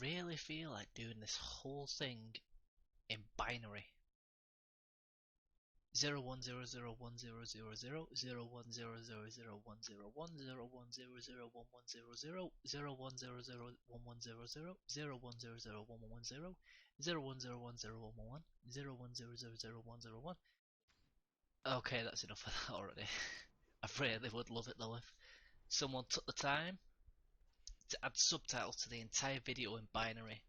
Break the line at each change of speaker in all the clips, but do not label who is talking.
really feel like doing this whole thing in binary. 01001000 0100100100 01001100 01001110 01001011 Okay, that's enough of that already. I really would love it though if someone took the time to add subtitles to the entire video in binary.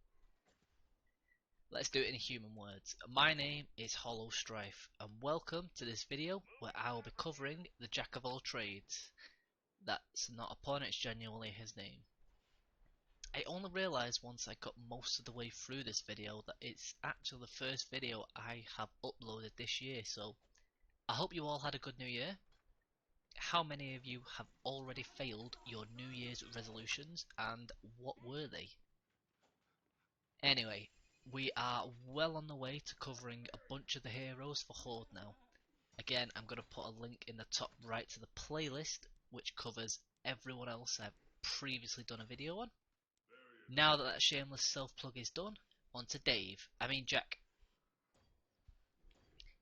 Let's do it in human words. My name is Hollow Strife, and welcome to this video where I will be covering the Jack of all trades. That's not a pun, it's genuinely his name. I only realised once I got most of the way through this video that it's actually the first video I have uploaded this year, so I hope you all had a good new year. How many of you have already failed your New Year's resolutions, and what were they? Anyway, we are well on the way to covering a bunch of the heroes for Horde now. Again, I'm going to put a link in the top right to the playlist, which covers everyone else I've previously done a video on. Now that shameless self-plug is done, on to Jack.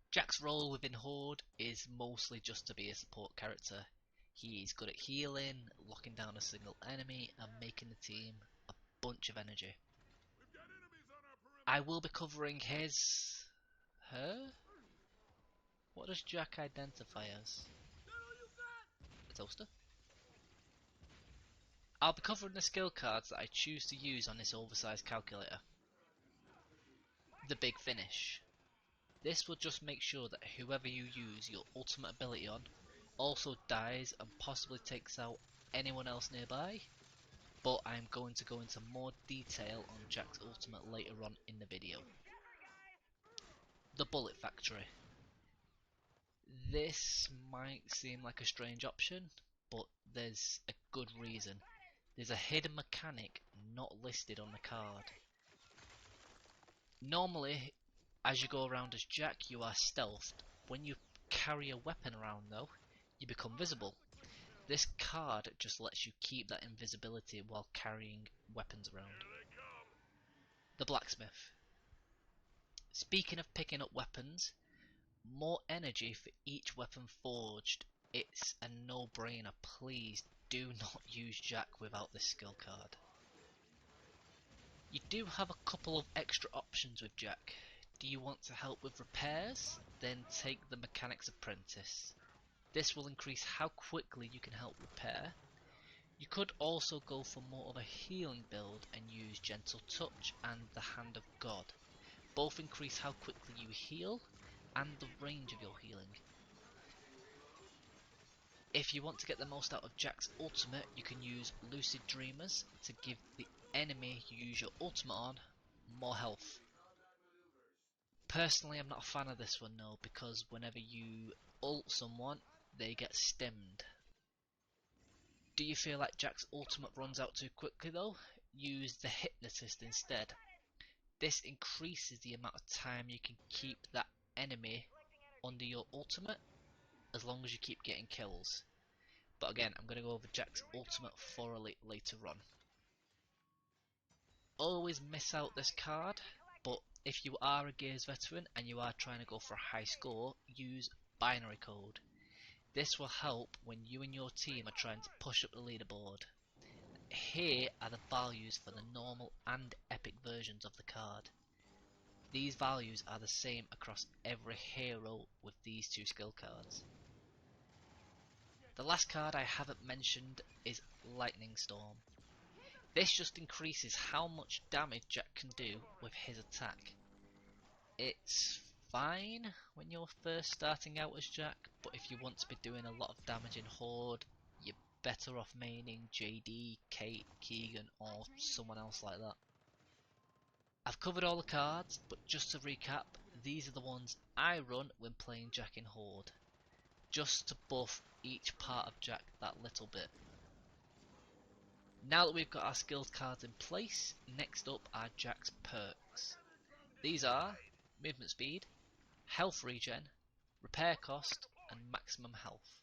Jack's role within Horde is mostly just to be a support character. He's good at healing, locking down a single enemy, and making the team a bunch of energy. I will be covering her? What does Jack identify as? A toaster? I'll be covering the skill cards that I choose to use on this oversized calculator. The Big Finish. This will just make sure that whoever you use your ultimate ability on also dies and possibly takes out anyone else nearby, but I'm going to go into more detail on Jack's ultimate later on in the video. The Bullet Factory. This might seem like a strange option, but there's a good reason. There's a hidden mechanic not listed on the card. Normally, as you go around as Jack, you are stealthed. When you carry a weapon around though, you become visible. This card just lets you keep that invisibility while carrying weapons around. The Blacksmith. Speaking of picking up weapons, more energy for each weapon forged. It's a no-brainer. Please do not use Jack without this skill card. You do have a couple of extra options with Jack. Do you want to help with repairs? Then take the Mechanic's Apprentice. This will increase how quickly you can help repair. You could also go for more of a healing build and use Gentle Touch and the Hand of God. Both increase how quickly you heal and the range of your healing. If you want to get the most out of Jack's ultimate, you can use Lucid Dreamers to give the enemy you use your ultimate on more health. Personally, I'm not a fan of this one though, because whenever you ult someone, they get stemmed. Do you feel like Jack's ultimate runs out too quickly though? Use the Hypnotist instead. This increases the amount of time you can keep that enemy under your ultimate, as long as you keep getting kills. But again, I'm going to go over Jack's ultimate thoroughly later on. Always miss out this card, but if you are a Gears veteran and you are trying to go for a high score, use Binary Code. This will help when you and your team are trying to push up the leaderboard. Here are the values for the normal and epic versions of the card. These values are the same across every hero with these two skill cards. The last card I haven't mentioned is Lightning Storm. This just increases how much damage Jack can do with his attack. It's fine when you're first starting out as Jack, but if you want to be doing a lot of damage in Horde, you're better off maining JD, Kate, Keegan or someone else like that. I've covered all the cards, but just to recap, these are the ones I run when playing Jack in Horde, just to buff each part of Jack that little bit. Now that we've got our skills cards in place, next up are Jack's perks. These are movement speed, health regen, repair cost and maximum health.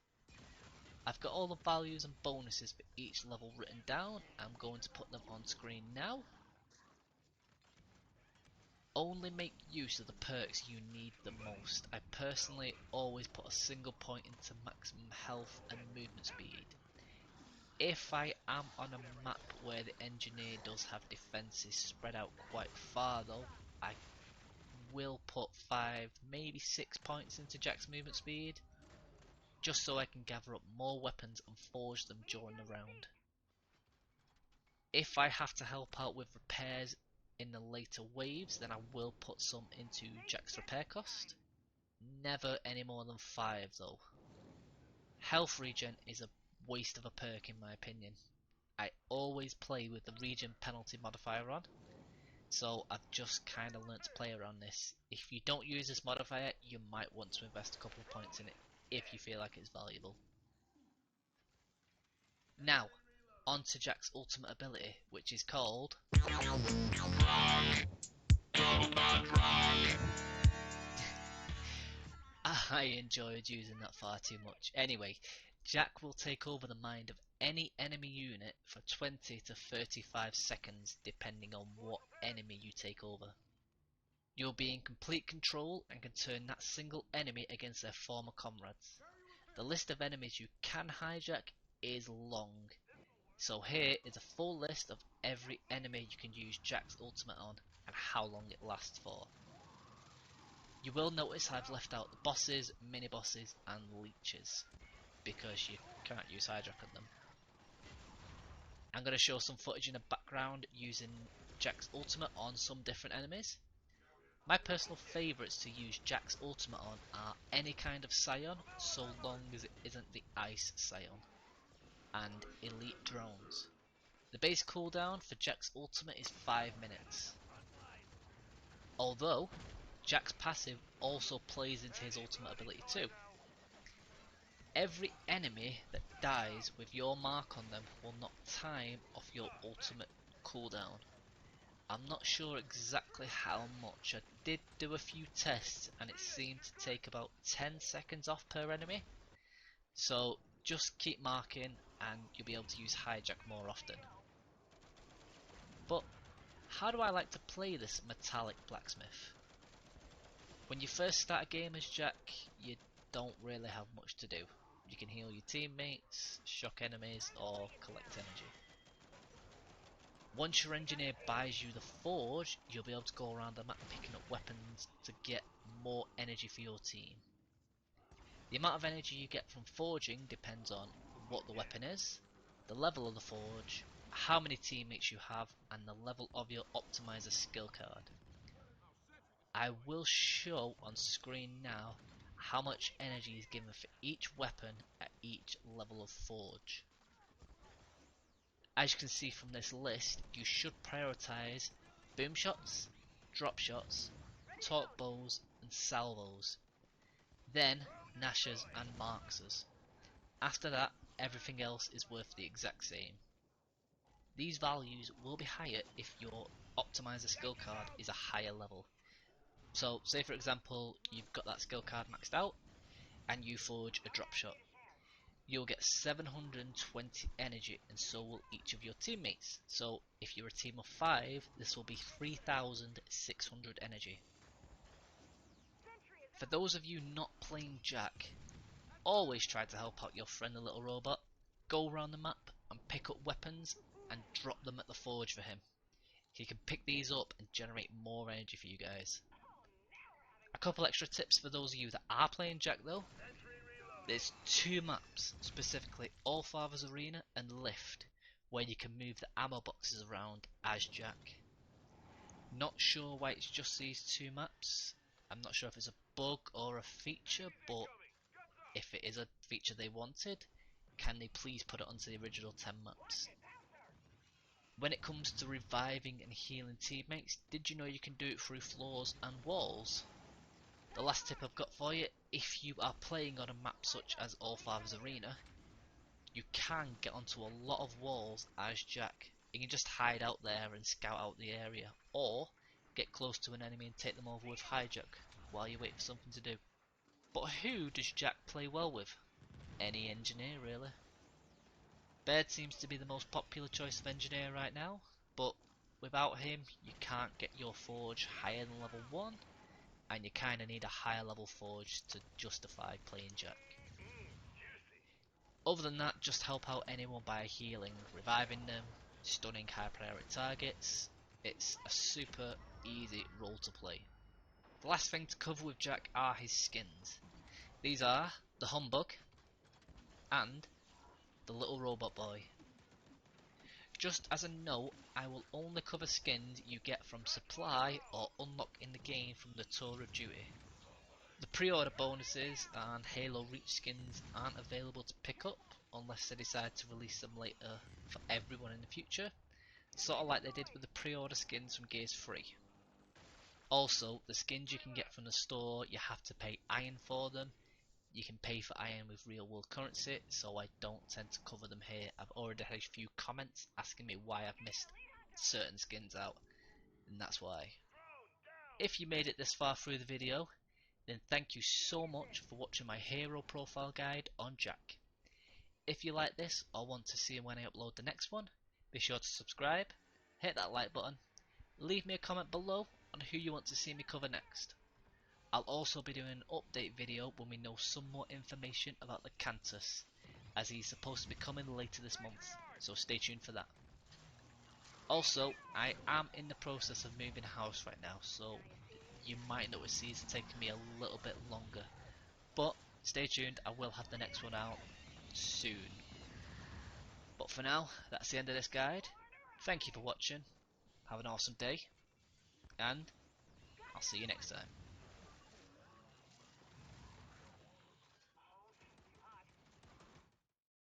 I've got all the values and bonuses for each level written down. I'm going to put them on screen now. only make use of the perks you need the most. I personally always put a single point into maximum health and movement speed. If I am on a map where the engineer does have defences spread out quite far though, I will put 5, maybe 6 points into Jack's movement speed, just so I can gather up more weapons and forge them during the round. If I have to help out with repairs in the later waves, then I will put some into Jack's repair cost. Never any more than 5 though. Health regen is a waste of a perk in my opinion. I always play with the regen penalty modifier on, so I've just kind of learnt to play around this. If you don't use this modifier, you might want to invest a couple of points in it if you feel like it's valuable. Now, on to Jack's ultimate ability, which is called I enjoyed using that far too much. Anyway, Jack will take over the mind of any enemy unit for 20 to 35 seconds depending on what enemy you take over. You'll be in complete control and can turn that single enemy against their former comrades. The list of enemies you can hijack is long, so here is a full list of every enemy you can use Jack's ultimate on and how long it lasts for. You will notice I've left out the bosses, mini bosses and leeches because you can't use hijack on them. I'm going to show some footage in the background using Jack's ultimate on some different enemies. My personal favourites to use Jack's ultimate on are any kind of Scion, so long as it isn't the Ice Scion, and elite drones. The base cooldown for Jack's ultimate is 5 minutes. Although, Jack's passive also plays into his ultimate ability too. Every enemy that dies with your mark on them will knock time off your ultimate cooldown. I'm not sure exactly how much. I did do a few tests and it seemed to take about 10 seconds off per enemy. So just keep marking and you'll be able to use hijack more often. But how do I like to play this metallic blacksmith? When you first start a game as Jack, you don't really have much to do. You can heal your teammates, shock enemies or collect energy. Once your engineer buys you the forge, you'll be able to go around the map picking up weapons to get more energy for your team. The amount of energy you get from forging depends on what the weapon is, the level of the forge, how many teammates you have, and the level of your optimizer skill card. I will show on screen now how much energy is given for each weapon at each level of forge. As you can see from this list, you should prioritise boom shots, drop shots, torque bows and salvos, then nashers and marksers. After that, everything else is worth the exact same. These values will be higher if your optimizer skill card is a higher level. So say for example you've got that skill card maxed out and you forge a drop shot. You'll get 720 energy and so will each of your teammates. So if you're a team of 5, this will be 3600 energy. For those of you not playing Jack, always try to help out your friendly little robot. Go around the map and pick up weapons and drop them at the forge for him. He can pick these up and generate more energy for you guys. A couple extra tips for those of you that are playing Jack though. There's 2 maps, specifically Allfather's Arena and Lift, where you can move the ammo boxes around as Jack. Not sure why it's just these 2 maps. I'm not sure if it's a bug or a feature, but if it is a feature they wanted, can they please put it onto the original 10 maps? When it comes to reviving and healing teammates, did you know you can do it through floors and walls? The last tip I've got for you, if you are playing on a map such as Allfather's Arena, you can get onto a lot of walls as Jack. You can just hide out there and scout out the area, or get close to an enemy and take them over with hijack while you wait for something to do. But who does Jack play well with? Any engineer really. Baird seems to be the most popular choice of engineer right now, but without him you can't get your forge higher than level 1, and you kinda need a higher level forge to justify playing Jack. Other than that, just help out anyone by healing, reviving them, stunning high priority targets. It's a super easy role to play. The last thing to cover with Jack are his skins. These are the Humbug and the Little Robot Boy. Just as a note, I will only cover skins you get from supply or unlock in the game from the Tour of Duty. The pre-order bonuses and Halo Reach skins aren't available to pick up unless they decide to release them later for everyone in the future, sort of like they did with the pre-order skins from Gears 3. Also, the skins you can get from the store, you have to pay iron for them. You can pay for iron with real world currency, so I don't tend to cover them here. I've already had a few comments asking me why I've missed certain skins out, and that's why. If you made it this far through the video, then thank you so much for watching my hero profile guide on Jack. If you like this or want to see when I upload the next one, be sure to subscribe, hit that like button, leave me a comment below on who you want to see me cover next. I'll also be doing an update video when we know some more information about the Cantus, as he's supposed to be coming later this month, so stay tuned for that. Also, I am in the process of moving house right now, so you might notice these taking me a little bit longer, but stay tuned, I will have the next one out soon. But for now, that's the end of this guide. Thank you for watching, have an awesome day, and I'll see you next time.